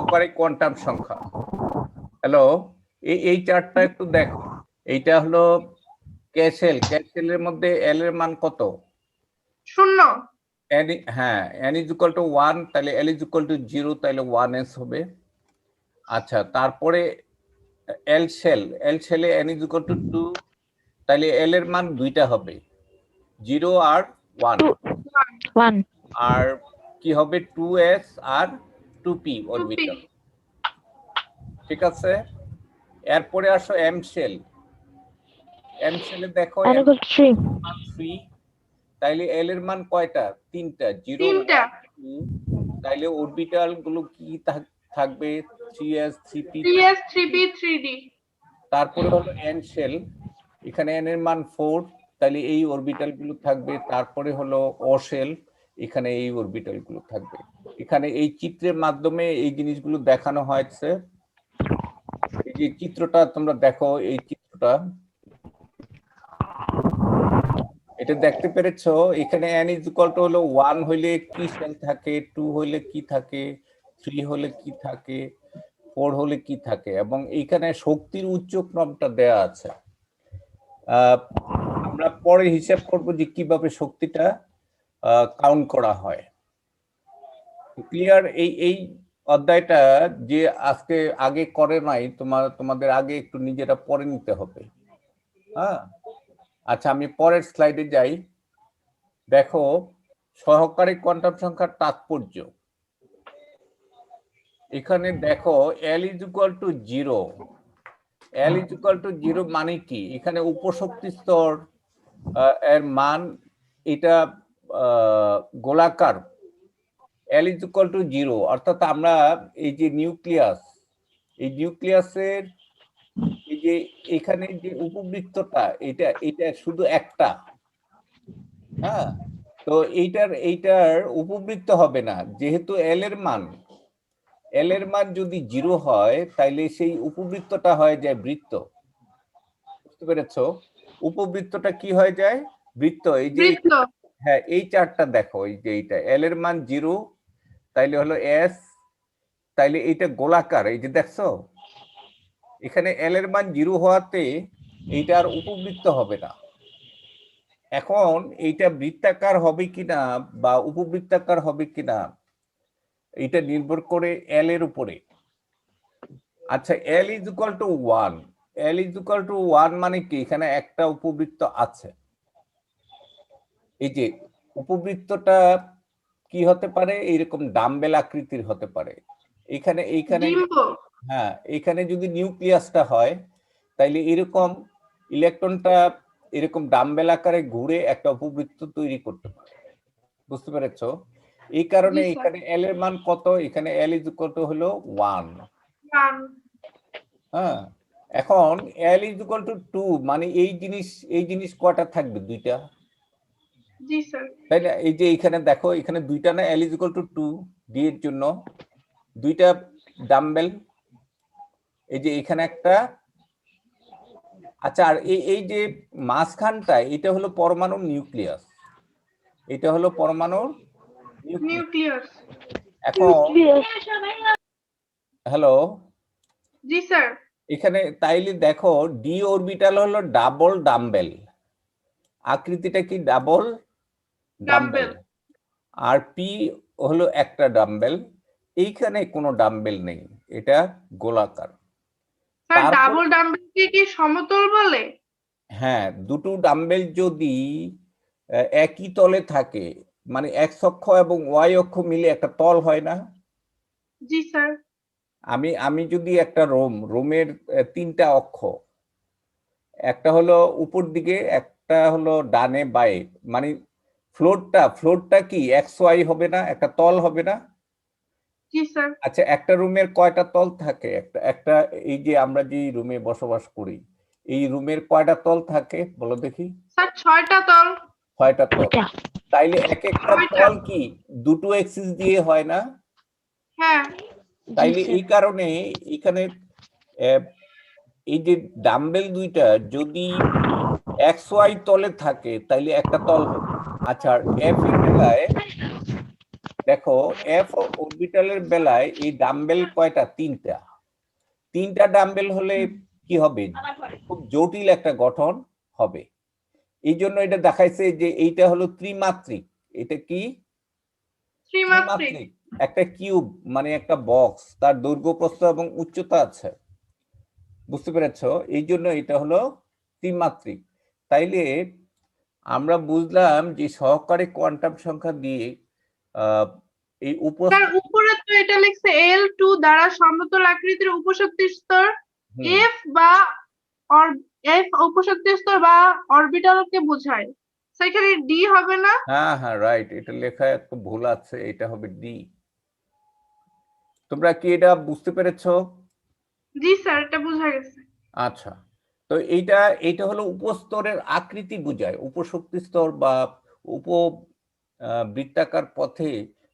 সহকারী কোয়ান্টাম সংখ্যা। হ্যালো, এই চার্টটা একটু দেখো। এইটা হলো ক্যাশেলের মধ্যে এল এর মান কত? 0। হ্যাঁ, n is equal to 1, তাহলে l is equal to 0, তাহলে 1s হবে। আচ্ছা, তারপরে এল শেলে n is equal to 2, তাহলে l এর মান দুইটা হবে, 0 আর 1। আর কি হবে? 2s আর 2p অরবিটাল। ঠিক আছে, এরপরে আসো এম শেলে দেখো n equal to 3 3, তাইলে এল এর মান কয়টা? 3টা, 0 3টা। 1 2। তাইলে অরবিটাল গুলো কি থাকবে? 3s 3p। 3s 3p 3d। তারপরে হলো এন শেল, এখানে n এর মান 4, তাহলে এই অরবিটাল গুলো থাকবে। তারপরে হলো ও শেল, এখানে এই অরবিটাল গুলো থাকবে। এখানে এই চিত্রের মাধ্যমে এই জিনিসগুলো দেখানো হয়েছে। এই যে চিত্রটা তোমরা দেখো, এই চিত্রটা এটা দেখতে পেরেছো? এখানে n is equal to হলো 1 হইলে কি শেল থাকে, 2 হইলে কি থাকে, 3 হলে কি থাকে, 4 হলে কি থাকে, এবং এইখানে শক্তির উচ্চ ক্রমটা দেয়া আছে। আমরা পরে হিসাব করব যে কিভাবে শক্তিটা কাউন্ট করা হয়। ক্লিয়ার? এই অধ্যায়টা যে আজকে আগে করে নাই, তোমাদের আগে একটু নিজেরা পড়ে নিতে হবে। হ্যাঁ, আচ্ছা, আমি পরের স্লাইডে যাই। দেখো, সহকারী কোয়ান্টাম সংখ্যার তাৎপর্য। এখানে দেখো l is equal to 0। l is equal to 0 মানে কি? এখানে উপশক্তি স্তর এর মান, এটা গোলাকার। l is equal to 0, অর্থাৎ আমরা এই যে নিউক্লিয়াস, এই নিউক্লিয়াসের এই যে এখানে যে উপবৃত্তটা, এটা শুধু একটা। হ্যাঁ, তো এইটার উপবৃত্ত হবে না, যেহেতু এল এর মান যদি 0 হয়, তাইলে সেই উপবৃত্তটা হয়ে যায় বৃত্ত। বুঝতে পেরেছো? উপবৃত্তটা কি হয়ে যায়? বৃত্ত। এই যে হ্যাঁ, এই চার্টটা দেখো, এই যে এইটা এল এর মান 0, তাইলে হলো এস, তাইলে এইটা গোলাকার। এই যে দেখছো, এখানে এল এর মান 0 হওয়াতে এইটা আর উপবৃত্ত হবে না। এখন এইটা বৃত্তাকার হবে কিনা বা উপবৃত্তাকার হবে কিনা, এটা নির্ভর করে এল এর উপরে। আচ্ছা, এল is equal two 1। L is equal two 1 মানে কি? এখানে একটা উপবৃত্ত আছে। এই যে উপবৃত্তটা কি হতে পারে? এইরকম ডাম্বেল আকৃতির হতে পারে। এইখানে হ্যাঁ, এখানে যদি নিউক্লিয়াসটা হয়, তাইলে এরকম ইলেকট্রনটা এরকম ডাম্বেল আকারে ঘুরে একটা উপবৃত্ত তৈরি করতে পারে। বুঝতে পেরেছো? এই কারণে এখানে এল এর মান কত? এখানে এল ইজ ইকুয়াল টু হলো 1। হ্যাঁ, এখন এল ইজ ইকুয়াল টু 2 মানে এই জিনিস কয়টা থাকবে? দুইটা। জি স্যার। তাই না? এই যে এখানে দেখো, এখানে দুইটা না, এল ইজ ইকুয়াল টু 2, ডি এর জন্য দুইটা ডাম্বেল। এই যে এখানে একটা। আচ্ছা, আর এই যে মাঝখানটা, এটা হলো পরমাণুর নিউক্লিয়াস। এটা হলো পরমাণুর নিউক্লিয়াস। এখন হ্যালো, জি স্যার। এখানে তাইলে দেখো, ডি অরবিটাল হলো ডাবল ডাম্বেল। আকৃতিটা কি? Double dumbbell. আর পি হলো একটা ডাম্বেল। এইখানে কোনো ডাম্বেল নেই, এটা গোলাকার। স্যার, ডাবল ডাম্বেলকে কি সমতল বলে? হ্যাঁ, দুটো ডাম্বেল যদি একই তলে থাকে, মানে এক্স অক্ষ এবং ওয়াই অক্ষ মিলে একটা তল হয় না? জি স্যার। আমি যদি একটা রোমের 3টা অক্ষ, একটা হলো উপর দিকে, একটা হলো ডানে বায়ে, মানে ফ্লোরটা কি এক্স ওয়াই হবে না? একটা তল হবে না? জি স্যার। আচ্ছা, একটা রুমের কয়টা তল থাকে? একটা এই যে আমরা যে রুমে বসবাস করি, এই রুমের কয়টা তল থাকে বলো দেখি? স্যার, 6টা তল। 6টা তল। তাইলে এক একটা তল কি দুটো এক্সিস দিয়ে হয় না? হ্যাঁ। তাইলে এই কারণে এখানে এই যে ডাম্বেল দুইটা যদি এক্স ওয়াই তলে থাকে, তাইলে একটা তল হবে। আচ্ছা, এফ এর বেলায় দেখো এফ অরবিটালের বেলায় এই ডাম্বেল কয়টা? তিনটা ডাম্বেল হলে কি হবে? খুব জটিল একটা গঠন হবে। এই জন্য এটা দেখাইছে যে এইটা হলো ত্রিমাত্রিক। এটা কি? ত্রিমাত্রিক। একটা কিউব, মানে একটা বক্স, তার দৈর্ঘ্য প্রস্থ এবং উচ্চতা আছে, বুঝতে পেরেছো? এই জন্য এটা হলো ত্রিমাত্রিক। তাইলে আমরা বুঝলাম যে সহকারী কোয়ান্টাম সংখ্যা দিয়ে এই স্যার উপরে তো এটা লিখছে L2 দ্বারা সমতল আকৃতির উপশক্তি স্তর F বা F উপশক্তি স্তর বা অরবিটালকে বোঝায়, সেখানে ডি হবে না? হ্যাঁ হ্যাঁ, রাইট, এটা লেখা একটু ভুল আছে, এটা হবে ডি। তোমরা কি এটা বুঝতে পেরেছো? জি স্যার, এটা বোঝা গেছে। আচ্ছা, তো এইটা হলো উপস্তরের আকৃতি বোঝায়, উপশক্তি স্তর বা উপ বৃত্তাকার পথে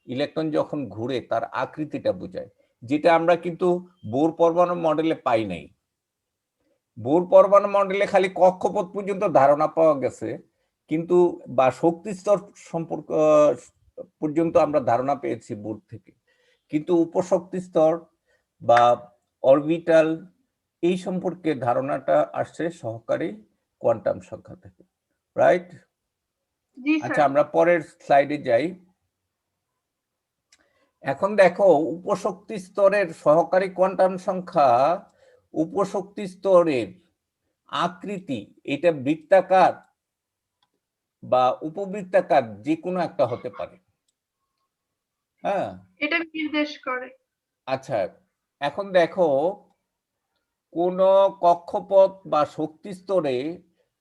ইলেকট্রন যখন ঘুরে তার আকৃতিটা বোঝায়, যেটা আমরা কিন্তু বোর পরমাণু মডেলে পাই নাই। বোর পরমাণু মডেলে খালি কক্ষপথ পর্যন্ত ধারণা পাওয়া গেছে, কিন্তু বা শক্তি স্তর সম্পর্ক পর্যন্ত আমরা ধারণা পেয়েছি বোর থেকে, কিন্তু উপশক্তি স্তর বা অরবিটাল এই সম্পর্কে ধারণাটা আসছে সহকারী কোয়ান্টাম সংখ্যা থেকে, রাইট? জি আচ্ছা, স্যার। আমরা পরের স্লাইডে যাই। এখন দেখো উপশক্তি স্তরের সহকারী কোয়ান্টাম সংখ্যা, উপশক্তি স্তরের আকৃতি এটা বৃত্তাকার বা উপবৃত্তাকার যে কোনো একটা হতে পারে। হ্যাঁ, এটা নির্দেশ করে। আচ্ছা, এখন দেখো কোন কক্ষপথ বা শক্তি স্তরে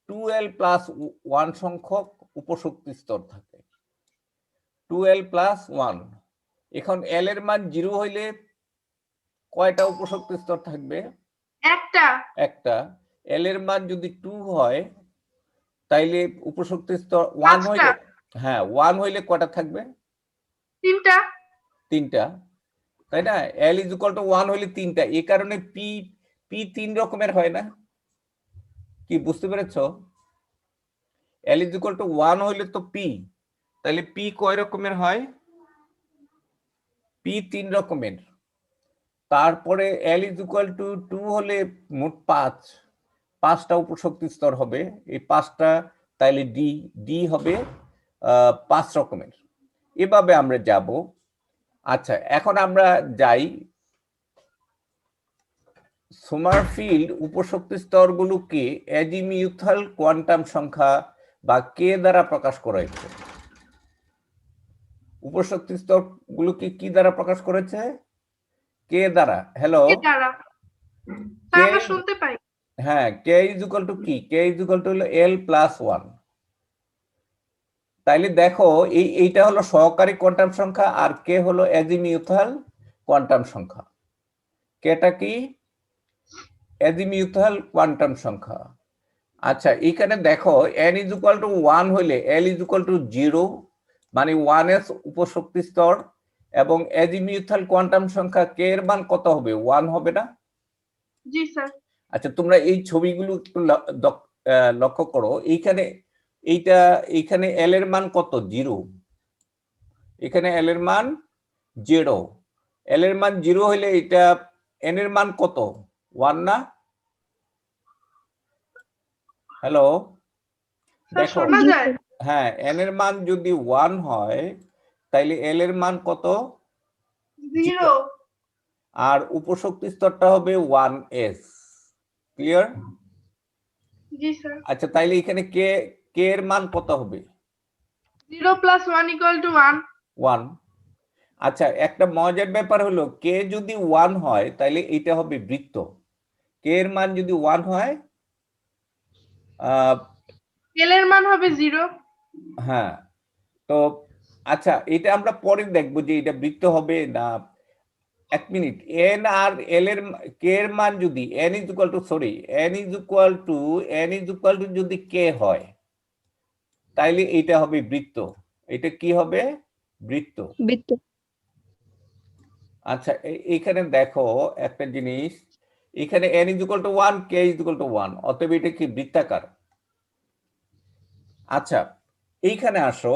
2l+1 সংখ্যক উপশক্তি স্তর থাকে, 2l+1। এখন এল এর মান 0 হইলে কয়টা উপশক্তি স্তর থাকবে? একটা। এল এর মান যদি 2 হয় তাইলে উপশক্তি স্তর 1 হইলে, হ্যাঁ 1 হইলে কয়টা থাকবে? তিনটা, তাই না? L=1 হইলে তিনটা। এই কারণে পি পি 3 রকমের হয় না? কি বুঝতে পেরেছো? L=1 হইলে তো পি, তাহলে পি কয় রকমের হয়? পি 3 রকমের। তারপরে L=2 হলে মোট 5টা উপশক্তি স্তর হবে। এই 5টা, তাইলে ডি ডি হবে 5 রকমের। এভাবে আমরা যাব। আচ্ছা, এখন আমরা যাই সোমারফিল্ড উপশক্তি স্তরগুলোকে অ্যাজিমিউথাল কোয়ান্টাম সংখ্যা বা কে দ্বারা প্রকাশ করা হয়েছে। উপশক্তি স্তরগুলোকে কি দ্বারা প্রকাশ করেছে? কে দ্বারা। হ্যালো, কে, আমরা শুনতে পাই। হ্যাঁ, k কি? k হলো l+1। তাইলে দেখো এইটা হলো সহকারী কোয়ান্টাম সংখ্যা আর কে হলো অ্যাজিমিউথাল কোয়ান্টাম সংখ্যা। কেটা কি? অ্যাজিমিউথাল কোয়ান্টাম সংখ্যা। আচ্ছা, এখানে দেখো n=1 হইলে l=0, মানে 1s উপশক্তি স্তর, এবং অ্যাজিমিউথাল কোয়ান্টাম সংখ্যা কে এর মান কত হবে? 1 হবে না? জি স্যার। আচ্ছা, তোমরা এই ছবিগুলো একটু লক্ষ্য করো। এইখানে এল এর মান কত? 0। এখানে এল এর মান 0। এল এর মান 0 হইলে এটা এন এর মান কত? 1 না? হ্যালো, দেখো, হ্যাঁ, এন এর মান যদি 1 হয় তাইলে এল এর মান কত? 0। আর উপশক্তি স্তরটা হবে 1s। ক্লিয়ার? জি স্যার। আচ্ছা, তাইলে এখানে কে কে এর মান কত হবে? 0+1 = 1। আচ্ছা, একটা মজার ব্যাপার হলো কে যদি 1 হয় তাহলে এটা হবে বৃত্ত। কে এর মান যদি 1 হয়, এল এর মান হবে 0। হ্যাঁ, তো আচ্ছা, এটা আমরা পরে দেখবো যে এটা বৃত্ত হবে না। এক মিনিট, এন আর এল এর কে এর মান যদি n=n=n= যদি কে হয় তাইলে এটা হবে বৃত্ত। এটা কি হবে? বৃত্ত। আচ্ছা, এইখানে দেখো একটা জিনিস, এখানে n=1, k=1, অতএব এটা কি বৃত্তাকার। আচ্ছা, এইখানে আসো,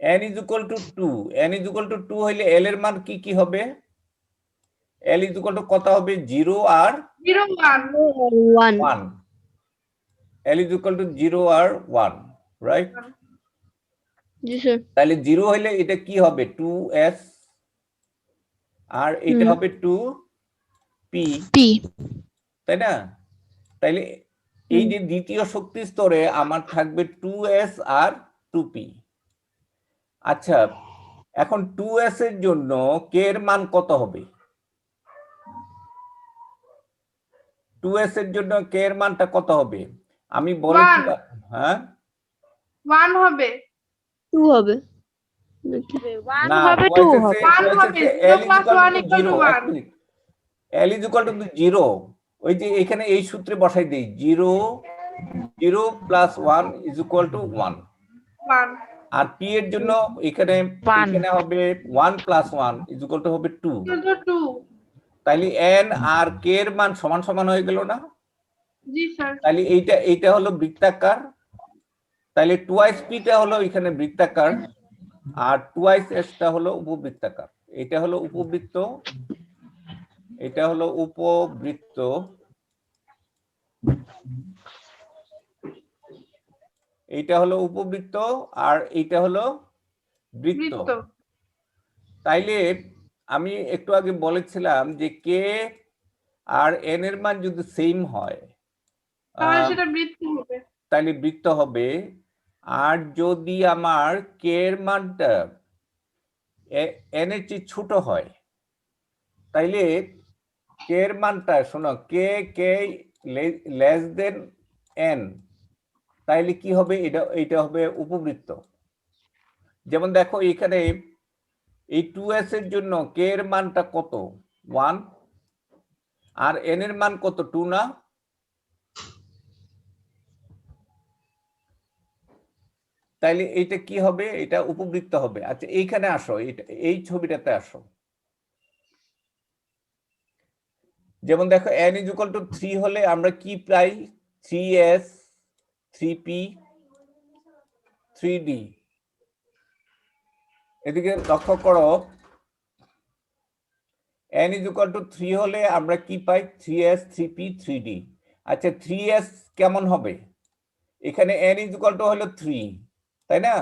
n is equal to 2, n is equal to 2 হইলে l এর মান কি কি হবে? l is equal to কত হবে? 0 আর 0 1 1. l is equal to 0 আর 1, রাইট? জি স্যার। তাহলে 0 হইলে এটা কি হবে? 2s আর এটা হবে 2p, তাই না? তাইলে এই যে দ্বিতীয় শক্তি স্তরে আমার থাকবে 2s আর 2p। আচ্ছা, এখন 2s এর জন্য k এর মান কত হবে? 2s এর জন্য k এর মানটা কত হবে? আমি বলেছিলাম, হ্যাঁ 1 হবে 2 হবে না, হবে, 2s 2 এ হবে। l is equal to 0 0, + 1 এক minute. l is equal to 0, ওই যে এখানে এই সূত্রে বসাই দেই, 0 0 + 1 is equal to 1। 1 R p এর জন্য এখানে হবে 1 + 1 is equal to হবে 2। 2 তাইলে n আর k এর মান সমান সমান হয়ে গেল না? জি স্যার। তাহলে এইটা হলো বৃত্তাকার, তাহলে 2p টা হলো এখানে বৃত্তাকার আর 2s টা হলো উপবৃত্তাকার। এটা হলো উপবৃত্ত, এটা হলো উপবৃত্ত, এইটা হলো উপবৃত্ত আর এইটা হলো বৃত্ত। তাইলে আমি একটু আগে বলেছিলাম যে k আর n এর মান যদি সেম হয় তাহলে সেটা বৃত্ত হবে। তাহলে বৃত্ত হবে। আর যদি আমার k এর মানটা n এর চেয়ে ছোট হয়, তাইলে k এর মানটা, শোনো, k লেস দেন n, তাইলে কি হবে? এটা হবে উপবৃত্ত। যেমন দেখো এখানে এই 2s এর জন্য k এর মানটা কত? 1 আর n এর মান কত? 2 না? তাইলে এইটা কি হবে? এটা উপবৃত্ত হবে। আচ্ছা, এইখানে আসো, এই ছবিটাতে আসো। যেমন দেখো n is equal to 3 হলে আমরা কি পাই? 3s 3p 3d। এদিকে লক্ষ্য করো, n is equal to 3 হলে আমরা কি পাই? 3s 3p 3d। আচ্ছা, 3s কেমন হবে? এখানে n is equal to হলো 3, তাই না?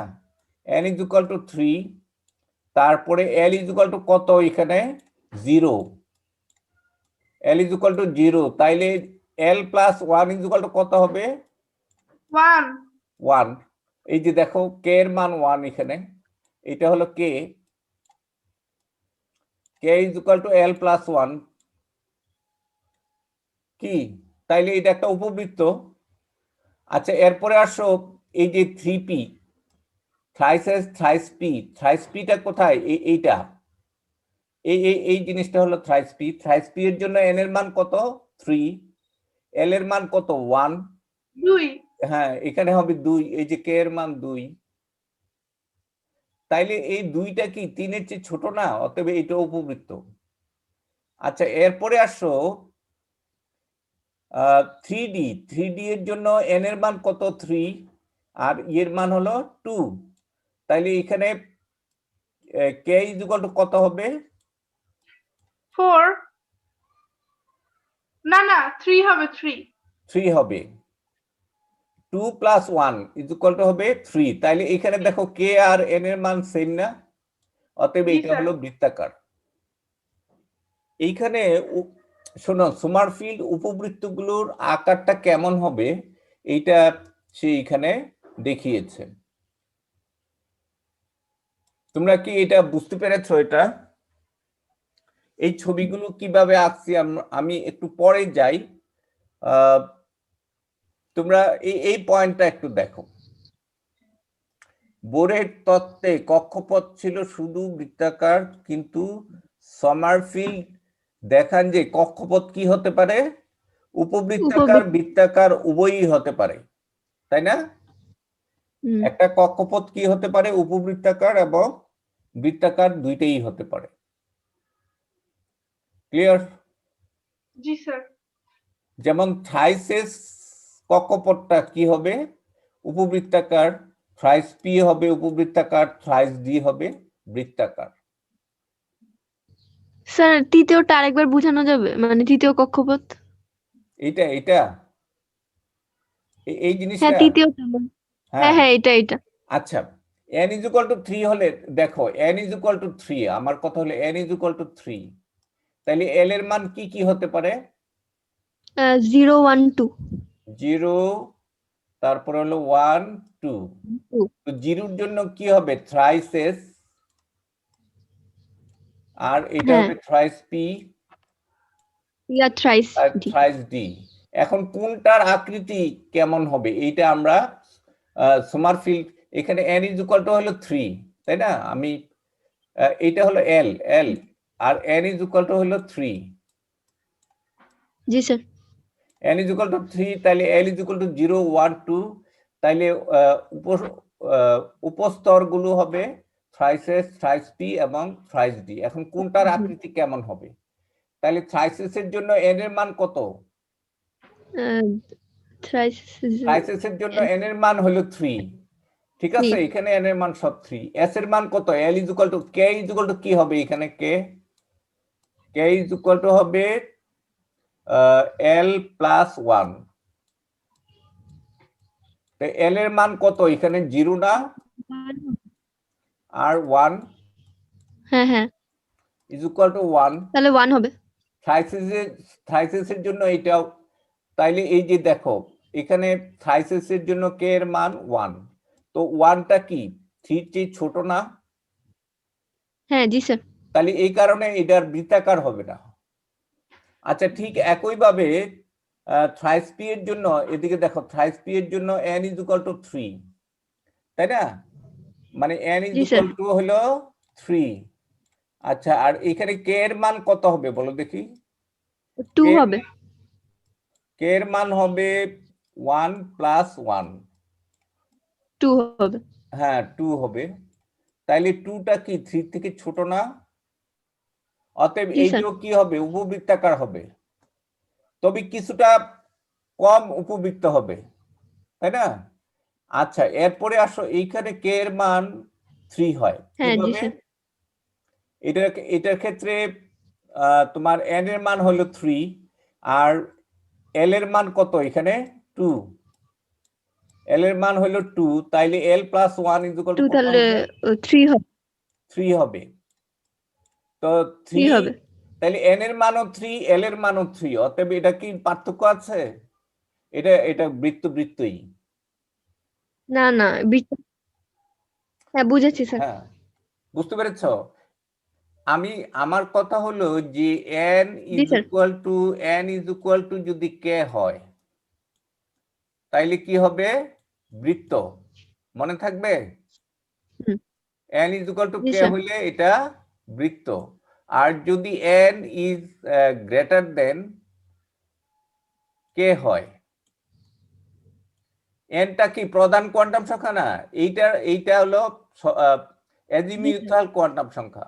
n is equal to 3, তারপরে l is equal to কত? এখানে 0, l is equal to 0, তাইলে l + 1 is equal to কত হবে? 1। এই যে দেখো k এর মান 1, এখানে এটা হলো k is equal to l + 1 কি? তাইলে এটা একটা উপবৃত্ত। আচ্ছা, এরপরে আসো, এই যে 3p থ্রাইস p টা কোথায়? এইটা, এই জিনিসটা হলো থ্রাইস p এর জন্য n এর মান কত? 3, l এর মান কত? 1, 2 হ্যাঁ এখানে হবে 2, এই যে k এর মান 2। তাইলে এই 2টা কি 3 এর চেয়ে ছোট না? অতএব এটা উপবৃত্ত। আচ্ছা, এরপরে আসো 3d এর জন্য n এর মান কত? 3 আর এর মান হলো 2। তাইলে এখানে k is equal to কত হবে? 4 না 3 হবে 3 হবে। 2 + 1 is equal to হবে 3। তাইলে এখানে দেখো k আর n এর মান সেম না? অতএব এটা হলো বৃত্তাকার। এইখানে শোনো, সোমারফিল্ড উপবৃত্তগুলোর আকারটা কেমন হবে এইটা সে এখানে দেখিয়েছে। তোমরা কি এটা বুঝতে পেরেছো? এটা এই ছবিগুলো কিভাবে আঁকছি আমি একটু পরে যাই। তোমরা এই পয়েন্টটা একটু দেখো। বোরের তত্ত্বে কক্ষপথ ছিল শুধু বৃত্তাকার, কিন্তু সমারফিল্ড দেখান যে কক্ষপথ কি হতে পারে? উপবৃত্তাকার বৃত্তাকার উভয়ই হতে পারে, তাই না? একটা কক্ষপথ কি হতে পারে? উপবৃত্তাকার এবং বৃত্তাকার, দুইটাই হতে পারে। ক্লিয়ার? জি স্যার। যেমন থাইসেস কক্ষপথটা কি হবে? উপবৃত্তাকার। থ্রাইস পি হবে উপবৃত্তাকার, থ্রাইস ডি হবে বৃত্তাকার। স্যার তৃতীয়টা আরেকবার বোঝানো যাবে, মানে তৃতীয় কক্ষপথ? এটা এটা এই হ্যাঁ জিনিসটা, তৃতীয়টা হ্যাঁ হ্যাঁ হ্যাঁ এটা আচ্ছা। n ইজ ইকুয়াল টু 3 হলে দেখো n ইজ ইকুয়াল টু 3, আমার কথা হলো n ইজ ইকুয়াল টু 3, তাহলে l এর মান কি কি হতে পারে? 0 1 2 0, তারপর হলো 1 2। তো জিরোর জন্য কি হবে? থ্রাইস এস, আর এটা হ্যাঁ হবে থ্রাইস পি ইয়া থ্রাইস আর ডি। Thrice D. এখন কোনটার আকৃতি কেমন হবে এইটা আমরা সোমারফিল্ড, এখানে n ইজ ইকুয়াল টু হলো 3, তাই না? আমি এইটা হলো এল এল আর n ইজ ইকুয়াল টু হলো 3, জি sir. n is equal to 3, তাহলে l ইজ ইকুয়াল টু 0 1 2, তাইলে উপস্তর গুলো হবে থ্রাইস এস, থ্রাইস পি এবং থ্রাইস ডি। এখন কোনটার আকৃতি কেমন হবে? তাহলে থ্রাইসেস এর জন্য n এর মান কত? থ্রাইস থ্রাইসেস এর জন্য n এর মান হলো 3, ঠিক আছে? এখানে n এর মান সব 3। s এর মান কত? l is equal two k is equal two কি হবে এখানে? k ইজ ইকুয়াল টু হবে l প্লাস 1। তো l এর মান কত এখানে? 0 না, আর 1 হ্যাঁ হ্যাঁ ইজ ইকুয়াল টু 1। তাহলে 1 হবে। থ্রাইসেস এর জন্য এটাও, তাইলে এই যে দেখো এখানে থ্রাইসেস এর জন্য k এর মান 1, তো 1টা কি 3 চেয়ে ছোট না? হ্যাঁ জি স্যার। তাহলে এই কারণে এটার বৃত্তাকার হবে না। আচ্ছা, ঠিক একইভাবে থ্রাইস পি এর জন্য, এদিকে দেখো থ্রাইস পি এর জন্য n ইজ ইকুয়াল টু 3, তাই না? মানে n is G sir. Equal to হলো 3। আচ্ছা, আর এখানে k এর মান কত হবে বলো দেখি? 2 k হবে। এর মান হবে 1 প্লাস 1, 2 হবে। হ্যাঁ 2 হবে। তাইলে 2টা কি 3 থেকে ছোট না? অতএব জি স্যার। এইটাও কি হবে? উপবৃত্তাকার হবে, তবে কিছুটা কম উপবৃত্ত হবে, তাই না? আচ্ছা, এরপরে আসো এইখানে কে এর মান 3 হয় হ্যাঁ জি কিভাবে? স্যার। এটার ক্ষেত্রে তোমার n এর মান হলো 3, আর l এর মান কত এখানে? 2। l এর মান হলো 2, তাইলে l plus 1 is equal two 2 কত তাহলে হবে? 3 হবে। 3 হবে। তো 3 3, হবে। তাহলে n এর মানও 3, l এর মানও 3, অতএব এটা কি পার্থক্য আছে? এটা বৃত্তই। না না হ্যাঁ বুঝেছি স্যার। হ্যাঁ, বুঝতে পেরেছ? আমার কথা হলো যে n G is sir. Equal to যদি k হয় তাইলে কি হবে? বৃত্ত, মনে থাকবে? হুম, n is equal two G k sir. হলে এটা বৃত্ত। আর যদি n is greater than k হয়, nটা কি প্রধান কোয়ান্টাম সংখ্যা না? এইটা হলো অ্যাজিমিউথাল কোয়ান্টাম সংখ্যা।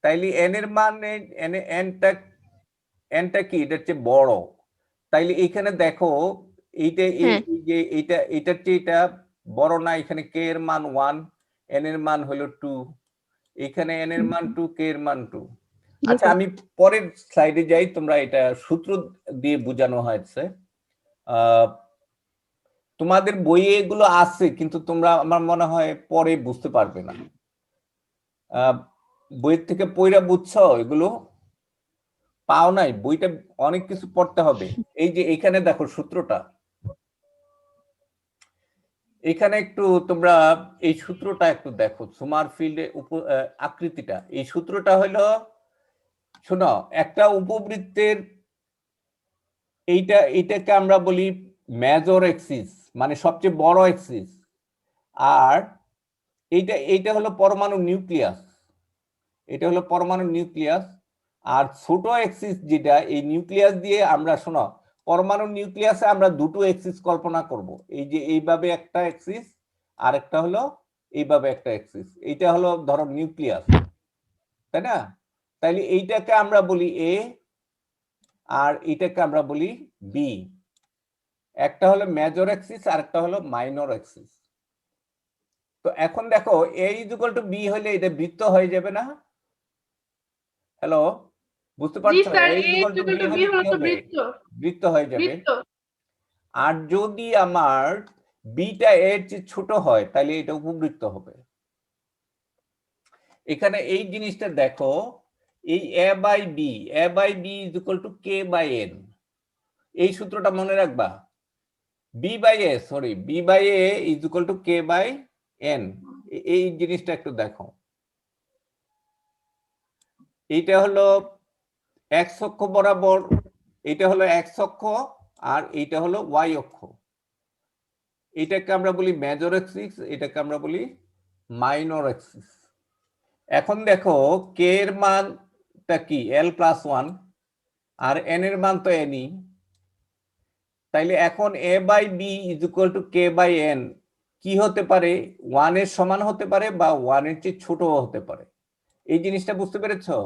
তাইলে n এর মানে nটা কি এটার চেয়ে বড়। তাইলে এখানে দেখো এইটা হ্যাঁ এই যে এটার চেয়ে এটা বড় না? এখানে k এর মান 1, n এর মান হলো 2, এখানে n এর মান 2, k এর মান 2। জি আচ্ছা, স্যার। আমি পরের স্লাইডে যাই, তোমরা এটা সূত্র দিয়ে বোঝানো হয়েছে। তোমাদের বইয়ে এগুলো আছে, কিন্তু তোমরা আমার মনে হয় পরে বুঝতে পারবে না। বইয়ের থেকে পড়া বুঝছো? এগুলো পাও নাই? বইটা অনেক কিছু পড়তে হবে। এই যে এখানে দেখো সূত্রটা, এখানে একটু তোমরা এই সূত্রটা একটু দেখো, সোমারফিল্ডের আকৃতিটা। এই সূত্রটা হলো, শোনো, একটা উপবৃত্তের এইটাকে আমরা বলি মেজর এক্সিস, মানে সবচেয়ে বড় এক্সিস। আর এইটা হলো পরমাণু নিউক্লিয়াস, এটা হলো পরমাণু নিউক্লিয়াস। আর ছোট এক্সিস যেটা, এই নিউক্লিয়াস দিয়ে আমরা, শোনো, পরমাণু নিউক্লিয়াসে আমরা দুটো এক্সিস কল্পনা করব। এই যে এইভাবে একটা এক্সিস, আর একটা হলো এইভাবে একটা এক্সিস। এইটা হলো ধরো নিউক্লিয়াস, তাই না? তাইলে এইটাকে আমরা বলি এ, আর এইটাকে আমরা বলি বি। একটা হলো মেজর এক্সিস আর একটা হলো মাইনর এক্সিস। তো এখন দেখো a = b হলে এটা বৃত্ত হয়ে যাবে না? হ্যালো, বুঝতে জি পারছো? Sir, a A = b to B হলে কি হলো তো হবে? বৃত্ত। বৃত্ত হয়ে যাবে। বৃত্ত। আর যদি আমার বিটা এর চেয়ে ছোট হয় তাহলে এটা উপবৃত্ত হবে। এখানে এই জিনিসটা দেখো, এই a/b = k/n, এই সূত্রটা মনে রাখবা। b/a = k/n, এই জিনিসটা একটু দেখো। এইটা হলো x অক্ষ বরাবর, এটা হলো x অক্ষ আর এইটা হলো y অক্ষ। এটাকে আমরা বলি মেজর অ্যাক্সিস, এটাকে আমরা বলি মাইনর অ্যাক্সিস। এখন দেখো k এর মানটা কি l+1 আর n এর মান তো nই, তাইলে এখন a/b = k/n কি হতে পারে? 1 এর সমান হতে পারে বা 1 এর চেয়ে ছোট হতে পারে। এই জিনিসটা বুঝতে পেরেছো?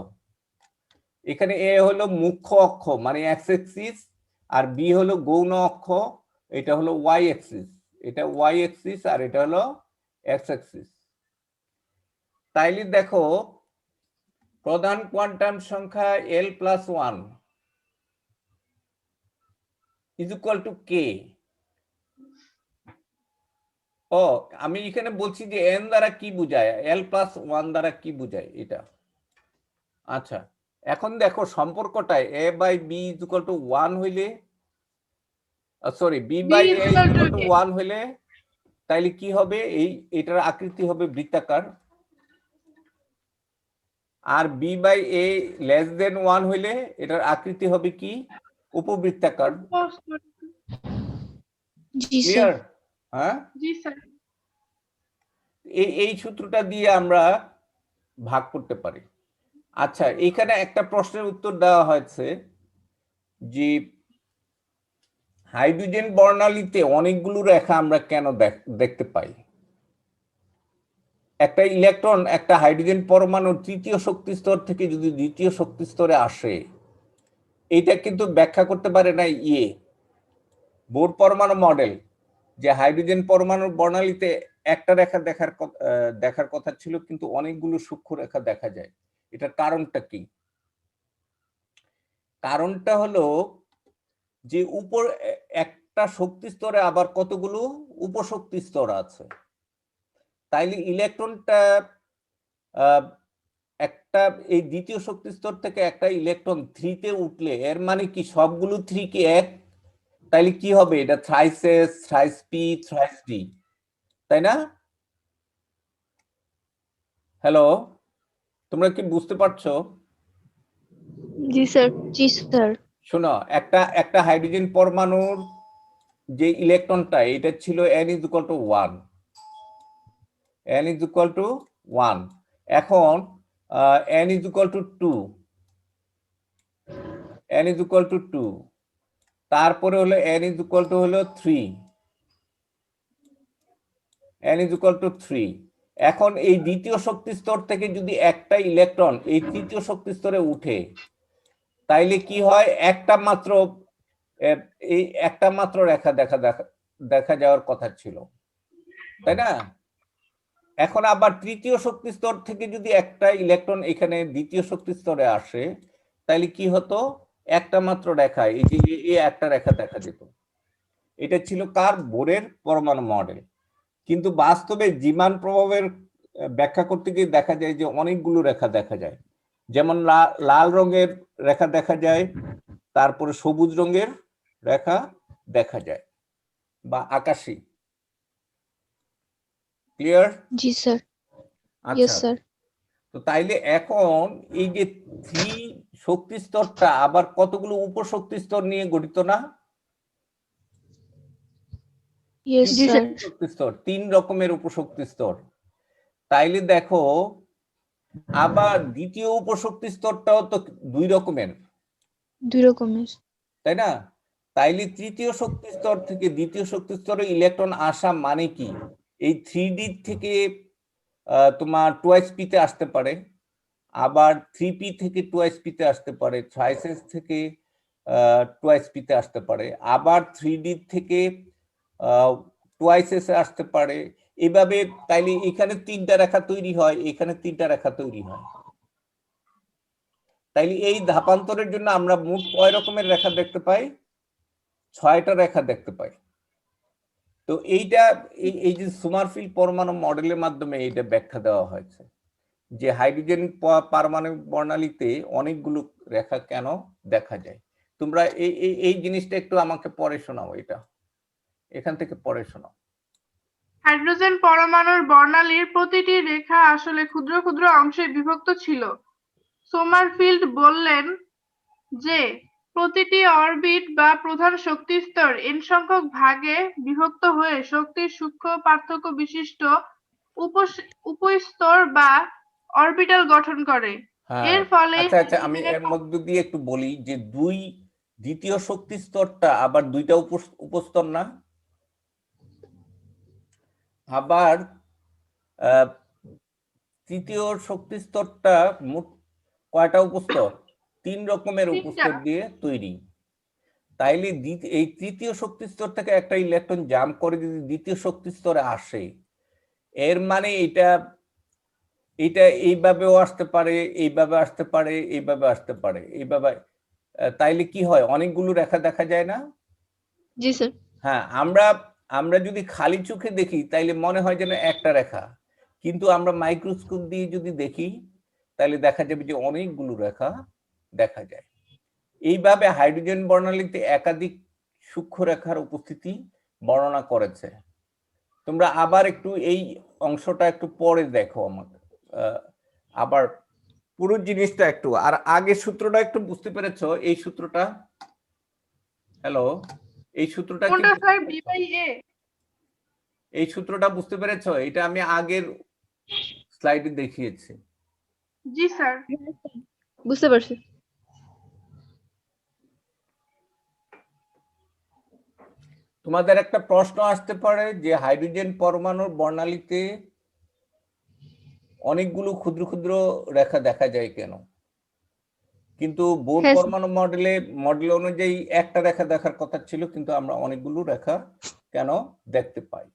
এখানে a হলো মুখ্য অক্ষ মানে x অ্যাক্সিস, আর b হলো গৌণ অক্ষ, এটা হলো y অ্যাক্সিস, এটা y অ্যাক্সিস আর এটা হলো x অ্যাক্সিস। তাইলে দেখো প্রধান কোয়ান্টাম সংখ্যা l+1 = k। ও, আমি এখানে বলছি যে n দ্বারা কি বোঝায়, l+1 দ্বারা কি বোঝায় এটা। আচ্ছা, এখন দেখো সম্পর্কটা a/b = 1 হইলে, সরি b/a = 1 হইলে তাইলে কি হবে? এটার আকৃতি হবে বৃত্তাকার। আর b/a <1 হইলে এটার আকৃতি হবে কি? উপবৃত্তাকার। জি স্যার। ক্লিয়ার? হ্যাঁ, জি স্যার। এই সূত্রটা দিয়ে আমরা ভাগ করতে পারি। আচ্ছা, এখানে একটা প্রশ্নের উত্তর দেওয়া হয়েছে যে হাইড্রোজেন বর্ণালীতে অনেকগুলো রেখা আমরা কেন দেখতে পাই? একটা ইলেকট্রন একটা হাইড্রোজেন পরমাণুর তৃতীয় শক্তি স্তর থেকে যদি দ্বিতীয় শক্তি স্তরে আসে, এটা কিন্তু ব্যাখ্যা করতে পারে না বোর পরমাণু মডেল, যে হাইড্রোজেন পরমাণুর বর্ণালীতে একটা রেখা দেখার কথা ছিল কিন্তু অনেকগুলো সূক্ষ্ম রেখা দেখা যায়। এটার কারণটা কি? কারণটা হলো যে উপর একটা শক্তি স্তরে আবার কতগুলো উপশক্তি স্তর আছে। তাইলে ইলেকট্রনটা একটা এই দ্বিতীয় শক্তি স্তর থেকে একটা ইলেকট্রন 3 তে উঠলে এর মানে কি সবগুলো 3 কি এক? তাইলে কি হবে? এটা thrice s, thrice p, thrice d, তাই না? হ্যালো, তোমরা কি বুঝতে পারছো? জি স্যার। জি স্যার। শোনো, একটা হাইড্রোজেন পরমাণুর যে ইলেকট্রনটা এটা ছিল n = 1, n = 1। এখন n = 2, n = 2, তারপরে হলো n হলো 3, n = 3। এখন এই দ্বিতীয় শক্তি স্তর থেকে যদি একটা ইলেকট্রন এই তৃতীয় শক্তি স্তরে উঠে তাইলে কি হয়? এই একটা মাত্র রেখা দেখা যাওয়ার কথা ছিল, তাই না? এখন আবার তৃতীয় শক্তি স্তর থেকে যদি একটা ইলেকট্রন এখানে দ্বিতীয় শক্তি স্তরে আসে তাহলে কি হতো? একটা মাত্র রেখা, এই যে এই একটা রেখা দেখা যেত। এটা ছিল কার? বোরের পরমাণু মডেল। কিন্তু বাস্তবে জীমান প্রভাবের ব্যাখ্যা করতে গিয়ে দেখা যায় যে অনেকগুলো রেখা দেখা যায়। যেমন লাল রঙের রেখা দেখা যায়, তারপরে সবুজ রঙের রেখা দেখা যায়, বা আকাশী। ক্লিয়ার? জি স্যার। ইয়েস আচ্ছা, স্যার। তো তাইলে এখন এই যে 3 শক্তি স্তরটা আবার কতগুলো উপশক্তি স্তর নিয়ে গঠিত না? Yes sir. শক্তি স্তর, 3 রকমের উপশক্তি স্তর। তাইলে দেখো আবার দ্বিতীয় উপশক্তি স্তরটাও তো 2 রকমের, 2 রকমের। তাই না? তাইলে তৃতীয় শক্তি স্তর থেকে দ্বিতীয় শক্তি স্তরে ইলেকট্রন আসা মানে কি? এই 3d থেকে তোমার 2sp তে আসতে পারে, আবার 3p থেকে 2sp তে আসতে পারে, থ্রাইস s থেকে 2sp তে আসতে পারে, আবার 3d থেকে 2s এ আসতে পারে। এইভাবে তাইলে এখানে 3টা রেখা তৈরি হয়, এখানে 3টা রেখা তৈরি হয়। তাইলে এই ধাপান্তরের জন্য আমরা মোট কয় রকমের রেখা দেখতে পাই? 6টা রেখা দেখতে পাই। তো এইটা এই যে সোমারফিল্ড পরমাণু মডেলের মাধ্যমে এইটা ব্যাখ্যা দেওয়া হয়েছে যে হাইড্রোজেন পারমাণবিক বর্ণালীতে অনেকগুলো রেখা কেন দেখা যায়। তোমরা এই জিনিসটা একটু আমাকে পরে শোনাও, এটা এখান থেকে পরে শোনাও। হাইড্রোজেন পরমাণুর বর্ণালীর প্রতিটি রেখা আসলে ক্ষুদ্র ক্ষুদ্র অংশে বিভক্ত ছিল। সোমারফিল্ড বললেন যে প্রতিটি অরবিট বা প্রধান শক্তি স্তর n সংখ্যক ভাগে বিভক্ত হয়ে শক্তির সূক্ষ্ম পার্থক্য বিশিষ্ট উপস্তর বা অরবিটাল গঠন করে। এর ফলে আচ্ছা আমি এর মধ্য দিয়ে একটু বলি যে দ্বিতীয় শক্তি স্তরটা আবার 2টা উপস্তর না? আবার তৃতীয় শক্তি স্তরটা মোট কয়টা উপস্তর? 3 রকমের উপস্তর দিয়ে তৈরি। তাইলে এই তৃতীয় শক্তি স্তর থেকে একটা ইলেকট্রন জাম্প করে যদি দ্বিতীয় শক্তি স্তরে আসে, এর মানে এটা এইভাবেও আসতে পারে, এইভাবে আসতে পারে, এইভাবে আসতে পারে, এইভাবে। তাইলে কি হয়, অনেকগুলো রেখা দেখা যায় না? জি স্যার। হ্যাঁ, আমরা যদি খালি চোখে দেখি তাইলে মনে হয় যেন একটা রেখা, কিন্তু আমরা মাইক্রোস্কোপ দিয়ে যদি দেখি তাহলে দেখা যাবে যে অনেকগুলো রেখা দেখা যায়। এইভাবে হাইড্রোজেন বর্ণালীতে একাধিক সূক্ষ্ম রেখার উপস্থিতি বর্ণনা করেছে। তোমরা আবার একটু এই অংশটা একটু পরে দেখো আমাকে, আবার পুরো জিনিসটা একটু, আর আগের সূত্রটা একটু বুঝতে পেরেছো? এই সূত্রটা, হ্যালো, এই সূত্রটা কি কোনটা স্যার? b by a? এই সূত্রটা বুঝতে পেরেছো? এটা আমি আগের স্লাইডে দেখিয়েছি। জি স্যার। বুঝতে পারছি। তোমাদের একটা প্রশ্ন আসতে পারে যে হাইড্রোজেন পরমাণুর বর্ণালীতে অনেকগুলো ক্ষুদ্র ক্ষুদ্র রেখা দেখা যায় কেন? কিন্তু বোর হ্যাঁ, পরমাণু মডেল অনুযায়ী একটা রেখা দেখার কথা ছিল, কিন্তু আমরা অনেকগুলো রেখা কেন দেখতে পাই?